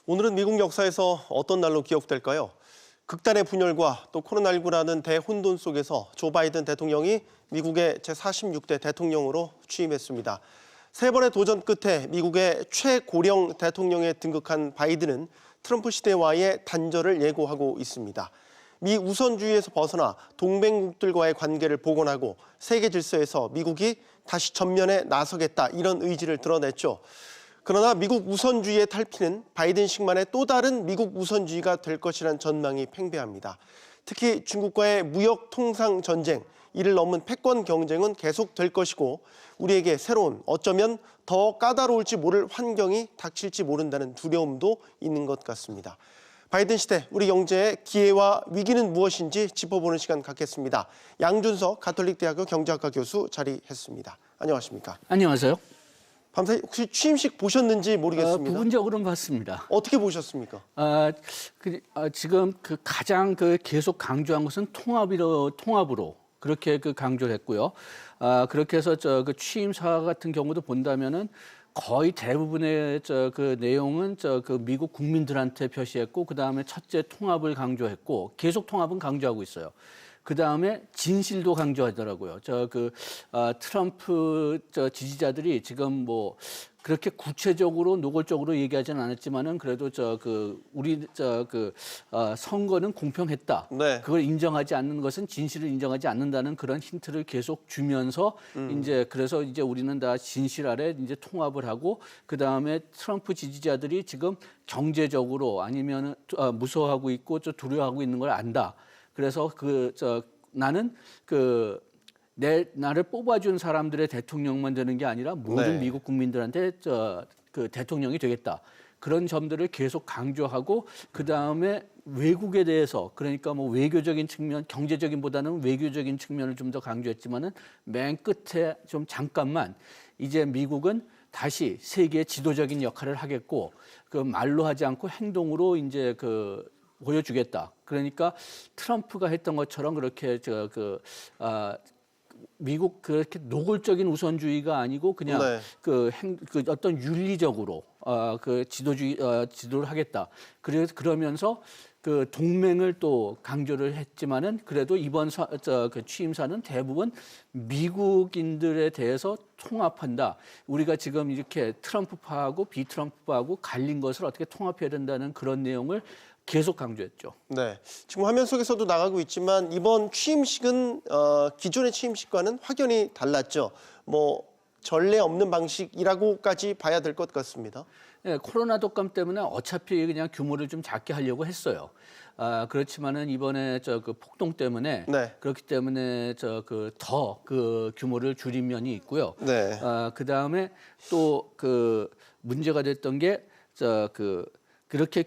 오늘은 미국 역사에서 어떤 날로 기억될까요? 극단의 분열과 또 코로나19라는 대혼돈 속에서 조 바이든 대통령이 미국의 제46대 대통령으로 취임했습니다. 세 번의 도전 끝에 미국의 최고령 대통령에 등극한 바이든은 트럼프 시대와의 단절을 예고하고 있습니다. 미 우선주의에서 벗어나 동맹국들과의 관계를 복원하고 세계 질서에서 미국이 다시 전면에 나서겠다, 이런 의지를 드러냈죠. 그러나 미국 우선주의의 탈피는 바이든식만의 또 다른 미국 우선주의가 될 것이란 전망이 팽배합니다. 특히 중국과의 무역 통상 전쟁, 이를 넘은 패권 경쟁은 계속될 것이고 우리에게 새로운, 어쩌면 더 까다로울지 모를 환경이 닥칠지 모른다는 두려움도 있는 것 같습니다. 바이든 시대, 우리 경제의 기회와 위기는 무엇인지 짚어보는 시간 갖겠습니다. 양준석 가톨릭대학교 경제학과 교수 자리했습니다. 안녕하십니까? 안녕하세요. 밤사이 혹시 취임식 보셨는지 모르겠습니다. 부분적으로는 봤습니다. 어떻게 보셨습니까? 지금 가장 계속 강조한 것은 통합으로 그렇게 강조를 했고요. 그렇게 해서 취임사 같은 경우도 본다면은 거의 대부분의 내용은 미국 국민들한테 표시했고, 그 다음에 첫째 통합을 강조했고, 계속 통합은 강조하고 있어요. 그 다음에 진실도 강조하더라고요. 트럼프 지지자들이 지금 뭐 그렇게 구체적으로 노골적으로 얘기하지는 않았지만은 그래도 선거는 공평했다. 네. 그걸 인정하지 않는 것은 진실을 인정하지 않는다는 그런 힌트를 계속 주면서 그래서 우리는 다 진실 아래 통합을 하고, 그 다음에 트럼프 지지자들이 지금 경제적으로 아니면 무서워하고 있고 두려워하고 있는 걸 안다. 그래서 나는 나를 뽑아준 사람들의 대통령만 되는 게 아니라 모든 미국 국민들한테 대통령이 되겠다. 그런 점들을 계속 강조하고, 그 다음에 외국에 대해서, 그러니까 뭐 외교적인 측면, 경제적인보다는 외교적인 측면을 좀 더 강조했지만은 맨 끝에 좀 잠깐만 이제 미국은 다시 세계의 지도적인 역할을 하겠고, 말로 하지 않고 행동으로 보여주겠다. 그러니까 트럼프가 했던 것처럼 그렇게 미국 그렇게 노골적인 우선주의가 아니고 그냥 어떤 윤리적으로 지도를 하겠다. 그러면서 동맹을 또 강조를 했지만은 그래도 이번 취임사는 대부분 미국인들에 대해서 통합한다. 우리가 지금 이렇게 트럼프파하고 비트럼프파하고 갈린 것을 어떻게 통합해야 된다는 그런 내용을 계속 강조했죠. 네, 지금 화면 속에서도 나가고 있지만 이번 취임식은 기존의 취임식과는 확연히 달랐죠. 뭐 전례 없는 방식이라고까지 봐야 될 것 같습니다. 네, 코로나 독감 때문에 어차피 그냥 규모를 좀 작게 하려고 했어요. 그렇지만은 이번에 폭동 때문에 그렇기 때문에 더 규모를 줄인 면이 있고요. 네. 그 다음에 또 문제가 됐던 게 그렇게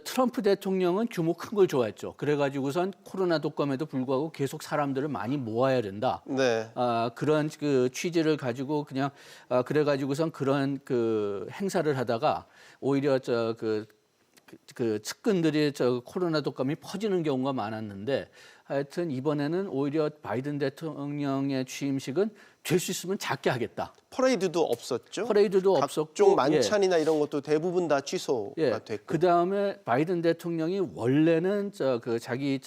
트럼프 대통령은 규모 큰 걸 좋아했죠. 그래가지고선 코로나 독감에도 불구하고 계속 사람들을 많이 모아야 된다. 네. 그런 취지를 가지고 그냥 그래가지고선 그런 행사를 하다가 오히려 측근들이 코로나 독감이 퍼지는 경우가 많았는데, 하여튼 이번에는 오히려 바이든 대통령의 취임식은 될 수 있으면 작게 하겠다. 퍼레이드도 없었죠. 퍼레이드도 없었고, 각종 만찬이나 이런 것도 대부분 다 취소가 됐고. 그 다음에 바이든 대통령이 원래는 자기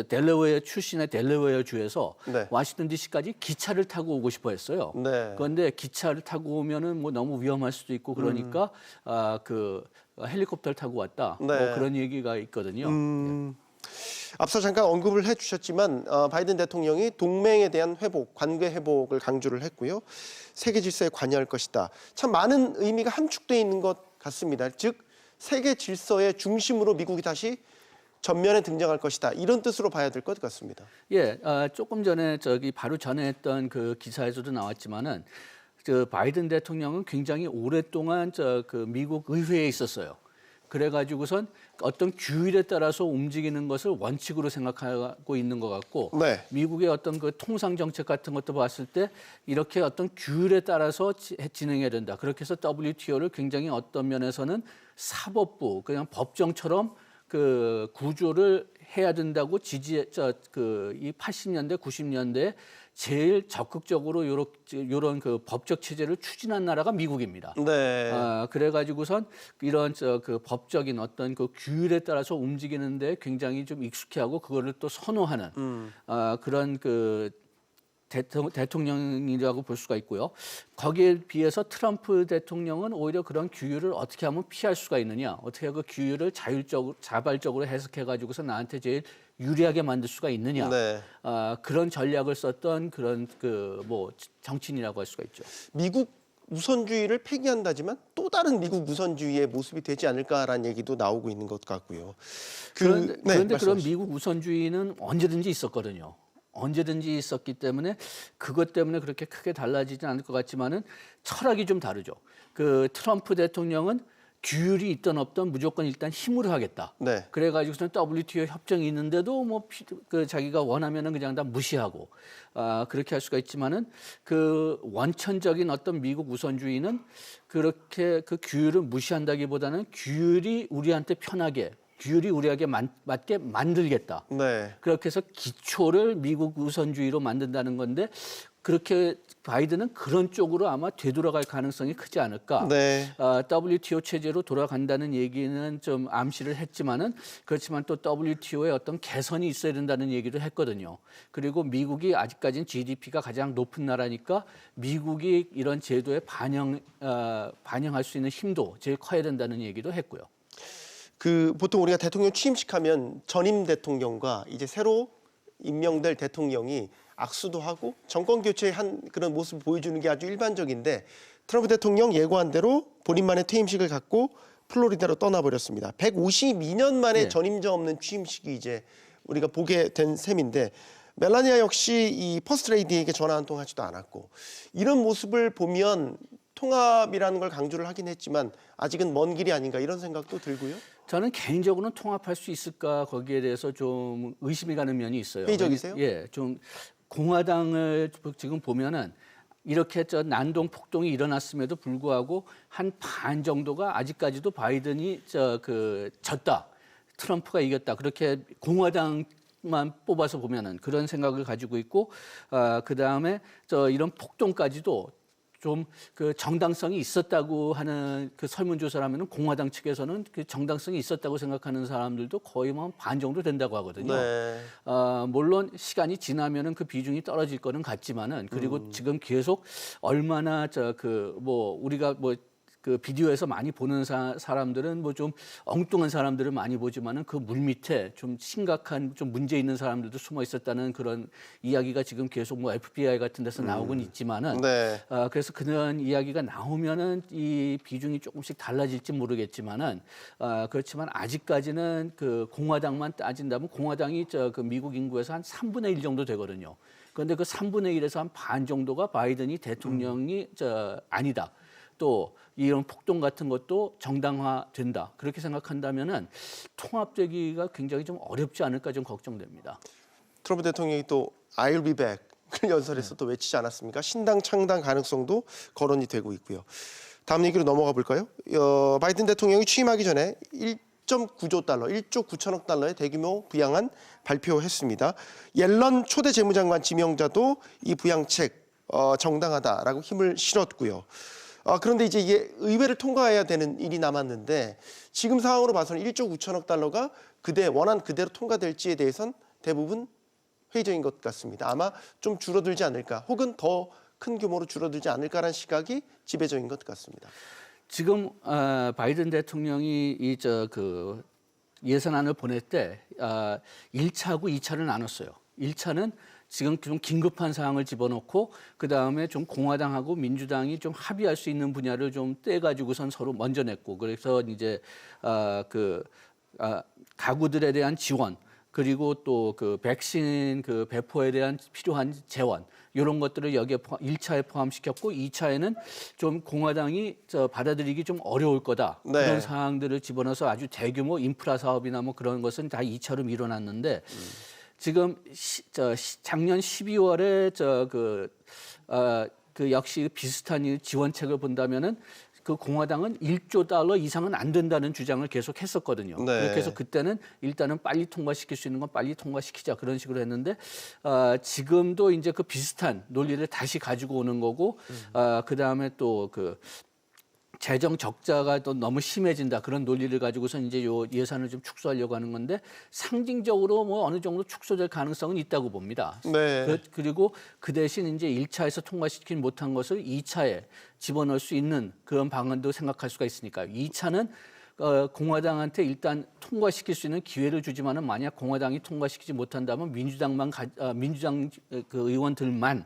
델러웨어 출신의 델러웨어 주에서 워싱턴 D.C.까지 기차를 타고 오고 싶어 했어요. 그런데 기차를 타고 오면은 뭐 너무 위험할 수도 있고 그러니까 헬리콥터를 타고 왔다. 뭐 그런 얘기가 있거든요. 앞서 잠깐 언급을 해주셨지만 바이든 대통령이 동맹에 대한 회복, 관계 회복을 강조를 했고요. 세계 질서에 관여할 것이다. 참 많은 의미가 함축되어 있는 것 같습니다. 즉 세계 질서의 중심으로 미국이 다시 전면에 등장할 것이다. 이런 뜻으로 봐야 될 것 같습니다. 예, 조금 전에 바로 전에 했던 기사에서도 나왔지만은 바이든 대통령은 굉장히 오랫동안 미국 의회에 있었어요. 그래가지고선 어떤 규율에 따라서 움직이는 것을 원칙으로 생각하고 있는 것 같고, 미국의 어떤 통상 정책 같은 것도 봤을 때 이렇게 어떤 규율에 따라서 진행해야 된다. 그렇게 해서 WTO를 굉장히 어떤 면에서는 사법부, 그냥 법정처럼 구조를 해야 된다고 이 80년대, 90년대 제일 적극적으로 요런 그 법적 체제를 추진한 나라가 미국입니다. 네. 그래가지고선 이런 그 법적인 어떤 그 규율에 따라서 움직이는데 굉장히 좀 익숙해하고 그거를 또 선호하는 그런 그 대통령이라고 볼 수가 있고요. 거기에 비해서 트럼프 대통령은 오히려 그런 규율을 어떻게 하면 피할 수가 있느냐, 어떻게 그 규율을 자발적으로 해석해가지고서 나한테 제일 유리하게 만들 수가 있느냐, 네. 그런 전략을 썼던 그런 그 뭐 정치인이라고 할 수가 있죠. 미국 우선주의를 폐기한다지만 또 다른 미국 우선주의의 모습이 되지 않을까라는 얘기도 나오고 있는 것 같고요. 그런데 그런 말씀하시죠. 미국 우선주의는 언제든지 있었거든요. 언제든지 있었기 때문에 그것 때문에 그렇게 크게 달라지지 않을 것 같지만은 철학이 좀 다르죠. 그 트럼프 대통령은 규율이 있든 없든 무조건 일단 힘으로 하겠다. 네. 그래가지고서는 WTO 협정이 있는데도 뭐 그 자기가 원하면은 그냥 다 무시하고 그렇게 할 수가 있지만은 그 원천적인 어떤 미국 우선주의는 그렇게 그 규율을 무시한다기보다는 규율이 우리한테 편하게, 규율이 우리에게 맞게 만들겠다. 네. 그렇게 해서 기초를 미국 우선주의로 만든다는 건데 그렇게 바이든은 그런 쪽으로 아마 되돌아갈 가능성이 크지 않을까. 네. WTO 체제로 돌아간다는 얘기는 좀 암시를 했지만은 그렇지만 또 WTO에 어떤 개선이 있어야 된다는 얘기도 했거든요. 그리고 미국이 아직까지는 GDP가 가장 높은 나라니까 미국이 이런 제도에 반영할 수 있는 힘도 제일 커야 된다는 얘기도 했고요. 그 보통 우리가 대통령 취임식 하면 전임 대통령과 이제 새로 임명될 대통령이 악수도 하고 정권 교체한 그런 모습을 보여주는 게 아주 일반적인데 트럼프 대통령 예고한 대로 본인만의 퇴임식을 갖고 플로리다로 떠나버렸습니다. 152년 만에 네. 전임자 없는 취임식이 이제 우리가 보게 된 셈인데 멜라니아 역시 이 퍼스트 레이디에게 전화 한 통 하지도 않았고 이런 모습을 보면 통합이라는 걸 강조를 하긴 했지만 아직은 먼 길이 아닌가 이런 생각도 들고요. 저는 개인적으로는 통합할 수 있을까 거기에 대해서 좀 의심이 가는 면이 있어요. 회의적이세요? 예, 좀 공화당을 지금 보면은 이렇게 난동 폭동이 일어났음에도 불구하고 한 반 정도가 아직까지도 바이든이 졌다, 트럼프가 이겼다 그렇게 공화당만 뽑아서 보면은 그런 생각을 가지고 있고 그 다음에 이런 폭동까지도 좀 그 정당성이 있었다고 하는 그 설문조사를 하면은 공화당 측에서는 그 정당성이 있었다고 생각하는 사람들도 거의 뭐 반 정도 된다고 하거든요. 네. 물론 시간이 지나면은 그 비중이 떨어질 거는 같지만은 그리고 지금 계속 얼마나 우리가 그 비디오에서 많이 보는 사람들은 뭐 좀 엉뚱한 사람들을 많이 보지만은 그 물 밑에 좀 심각한 좀 문제 있는 사람들도 숨어 있었다는 그런 이야기가 지금 계속 뭐 FBI 같은 데서 나오곤 있지만은 네. 그래서 그런 이야기가 나오면은 이 비중이 조금씩 달라질지 모르겠지만은 그렇지만 아직까지는 그 공화당만 따진다면 공화당이 그 미국 인구에서 한 3분의 1 정도 되거든요. 그런데 그 3분의 1에서 한 반 정도가 바이든이 대통령이 아니다. 또 이런 폭동 같은 것도 정당화된다. 그렇게 생각한다면은 통합되기가 굉장히 좀 어렵지 않을까 좀 걱정됩니다. 트럼프 대통령이 또 I'll be back을 연설에서 또 외치지 않았습니까? 신당 창당 가능성도 거론이 되고 있고요. 다음 얘기로 넘어가 볼까요? 바이든 대통령이 취임하기 전에 1.9조 달러, 1조 9천억 달러의 대규모 부양안 발표했습니다. 옐런 초대 재무장관 지명자도 이 부양책 정당하다라고 힘을 실었고요. 그런데 이제 이게 의회를 통과해야 되는 일이 남았는데 지금 상황으로 봐서는 1조 9천억 달러가 원안 그대로 통과될지에 대해서는 대부분 회의적인 것 같습니다. 아마 좀 줄어들지 않을까 혹은 더 큰 규모로 줄어들지 않을까라는 시각이 지배적인 것 같습니다. 지금 바이든 대통령이 그 예산안을 보낼 때 1차하고 2차를 나눴어요. 1차는 지금 좀 긴급한 사항을 집어넣고 그 다음에 좀 공화당하고 민주당이 좀 합의할 수 있는 분야를 좀 떼가지고선 서로 먼저 냈고 그래서 이제 가구들에 대한 지원 그리고 또 그 백신 그 배포에 대한 필요한 재원 이런 것들을 여기에 1차에 포함시켰고 2차에는 좀 공화당이 받아들이기 좀 어려울 거다. 네. 그런 사항들을 집어넣어서 아주 대규모 인프라 사업이나 뭐 그런 것은 다 2차로 밀어놨는데 지금 작년 12월에 그 역시 비슷한 지원책을 본다면은 그 공화당은 1조 달러 이상은 안 된다는 주장을 계속 했었거든요. 네. 그렇게 해서 그때는 일단은 빨리 통과시킬 수 있는 건 빨리 통과시키자 그런 식으로 했는데 지금도 이제 그 비슷한 논리를 다시 가지고 오는 거고 그다음에 또 그 재정 적자가 또 너무 심해진다 그런 논리를 가지고서 이제 요 예산을 좀 축소하려고 하는 건데 상징적으로 뭐 어느 정도 축소될 가능성은 있다고 봅니다. 네. 그리고 그 대신 이제 1차에서 통과시키지 못한 것을 2차에 집어넣을 수 있는 그런 방안도 생각할 수가 있으니까요. 2차는 공화당한테 일단 통과시킬 수 있는 기회를 주지만은 만약 공화당이 통과시키지 못한다면 민주당 그 의원들만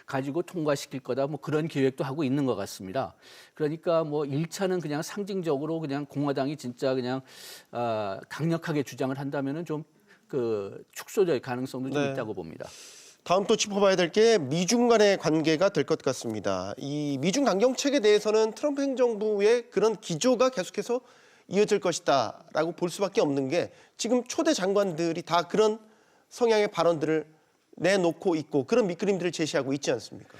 가지고 통과시킬 거다 뭐 그런 계획도 하고 있는 것 같습니다. 그러니까 뭐 1차는 그냥 상징적으로 그냥 공화당이 진짜 그냥 강력하게 주장을 한다면은 좀 그 축소될 가능성도 좀 네. 있다고 봅니다. 다음 또 짚어봐야 될 게 미중 간의 관계가 될 것 같습니다. 이 미중 강경책에 대해서는 트럼프 행정부의 그런 기조가 계속해서 이어질 것이다라고 볼 수밖에 없는 게 지금 초대 장관들이 다 그런 성향의 발언들을 내놓고 있고 그런 밑그림들을 제시하고 있지 않습니까?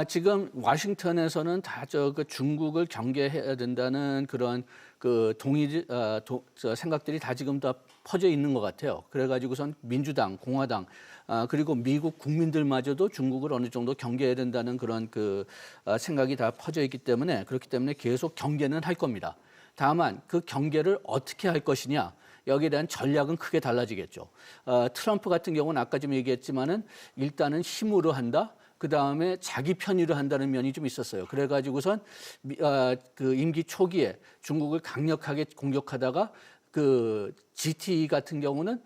지금 워싱턴에서는 다 그 중국을 경계해야 된다는 그런 그 생각들이 다 지금 다 퍼져 있는 것 같아요. 그래가지고선 민주당, 공화당 그리고 미국 국민들마저도 중국을 어느 정도 경계해야 된다는 그런 그 생각이 다 퍼져 있기 때문에 그렇기 때문에 계속 경계는 할 겁니다. 다만 그 경계를 어떻게 할 것이냐. 여기에 대한 전략은 크게 달라지겠죠. 트럼프 같은 경우는 아까 좀 얘기했지만은 일단은 힘으로 한다. 그 다음에 자기 편의로 한다는 면이 좀 있었어요. 그래가지고선 그 임기 초기에 중국을 강력하게 공격하다가 그 GT 같은 경우는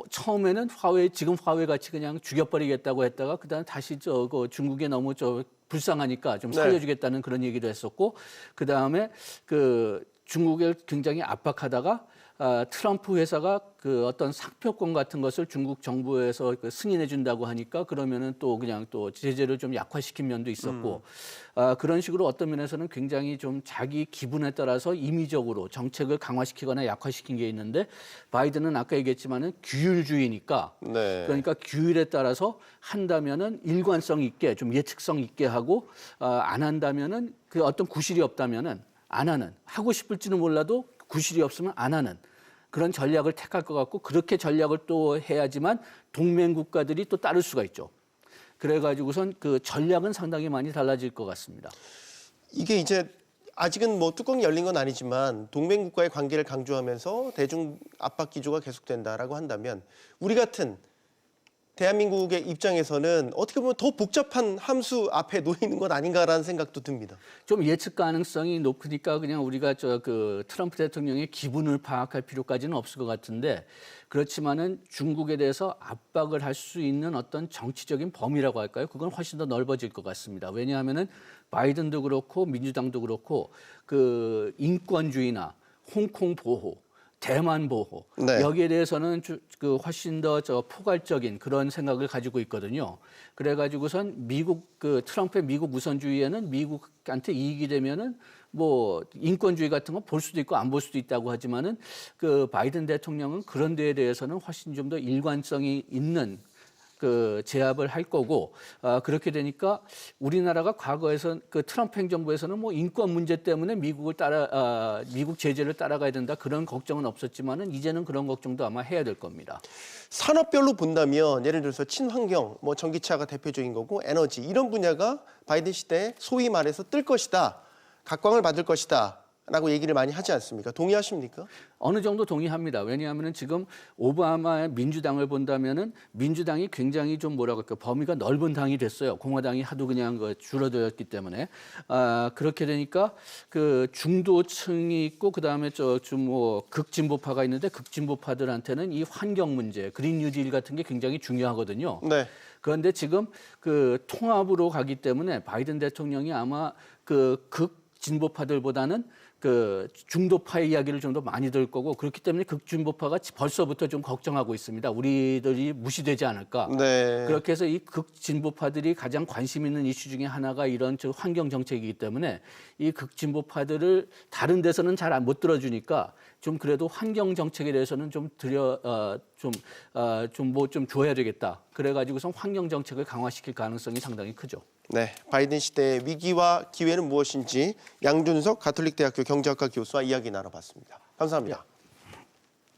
처음에는 지금 화웨이 같이 그냥 죽여버리겠다고 했다가 그다음 다시 중국에 너무 불쌍하니까 좀 살려주겠다는 그런 얘기도 했었고 그 다음에 그 중국을 굉장히 압박하다가 트럼프 회사가 그 어떤 상표권 같은 것을 중국 정부에서 승인해 준다고 하니까 그러면은 또 그냥 또 제재를 좀 약화시킨 면도 있었고 그런 식으로 어떤 면에서는 굉장히 좀 자기 기분에 따라서 임의적으로 정책을 강화시키거나 약화시킨 게 있는데 바이든은 아까 얘기했지만은 규율주의니까 네. 그러니까 규율에 따라서 한다면은 일관성 있게 좀 예측성 있게 하고 안 한다면은 그 어떤 구실이 없다면은 안 하는 하고 싶을지는 몰라도 구실이 없으면 안 하는 그런 전략을 택할 것 같고 그렇게 전략을 또 해야지만 동맹 국가들이 또 따를 수가 있죠. 그래가지고선 그 전략은 상당히 많이 달라질 것 같습니다. 이게 이제 아직은 뭐 뚜껑이 열린 건 아니지만 동맹 국가의 관계를 강조하면서 대중 압박 기조가 계속된다라고 한다면 우리 같은 대한민국의 입장에서는 어떻게 보면 더 복잡한 함수 앞에 놓이는 것 아닌가라는 생각도 듭니다. 좀 예측 가능성이 높으니까 그냥 우리가 그 트럼프 대통령의 기분을 파악할 필요까지는 없을 것 같은데 그렇지만은 중국에 대해서 압박을 할 수 있는 어떤 정치적인 범위라고 할까요? 그건 훨씬 더 넓어질 것 같습니다. 왜냐하면은 바이든도 그렇고 민주당도 그렇고 그 인권주의나 홍콩 보호 대만 보호 네. 여기에 대해서는 그 훨씬 더 포괄적인 그런 생각을 가지고 있거든요. 그래가지고선 그 트럼프의 미국 우선주의에는 미국한테 이익이 되면은 뭐 인권주의 같은 거 볼 수도 있고 안 볼 수도 있다고 하지만은 그 바이든 대통령은 그런 데에 대해서는 훨씬 좀 더 일관성이 있는 그 제압을 할 거고 그렇게 되니까 우리나라가 과거에서 그 트럼프 행정부에서는 뭐 인권 문제 때문에 미국 제재를 따라가야 된다 그런 걱정은 없었지만은 이제는 그런 걱정도 아마 해야 될 겁니다. 산업별로 본다면 예를 들어서 친환경, 뭐 전기차가 대표적인 거고 에너지 이런 분야가 바이든 시대에 소위 말해서 뜰 것이다, 각광을 받을 것이다. 라고 얘기를 많이 하지 않습니까? 동의하십니까? 어느 정도 동의합니다. 왜냐하면 지금 오바마의 민주당을 본다면은 민주당이 굉장히 좀 뭐라고 할까 범위가 넓은 당이 됐어요. 공화당이 하도 그냥 줄어들었기 때문에 그렇게 되니까 그 중도층이 있고 그 다음에 좀 뭐 극진보파가 있는데 극진보파들한테는 이 환경 문제, 그린 뉴딜 같은 게 굉장히 중요하거든요. 네. 그런데 지금 그 통합으로 가기 때문에 바이든 대통령이 아마 그 극진보파들보다는 그 중도파의 이야기를 좀 더 많이 들을 거고 그렇기 때문에 극진보파가 벌써부터 좀 걱정하고 있습니다. 우리들이 무시되지 않을까. 네. 그렇게 해서 이 극진보파들이 가장 관심 있는 이슈 중에 하나가 이런 환경 정책이기 때문에 이 극진보파들을 다른 데서는 잘 못 들어주니까 좀 그래도 환경 정책에 대해서는 좀 줘야 되겠다. 그래가지고선 환경 정책을 강화시킬 가능성이 상당히 크죠. 네, 바이든 시대의 위기와 기회는 무엇인지 양준석 가톨릭대학교 경제학과 교수와 이야기 나눠봤습니다. 감사합니다.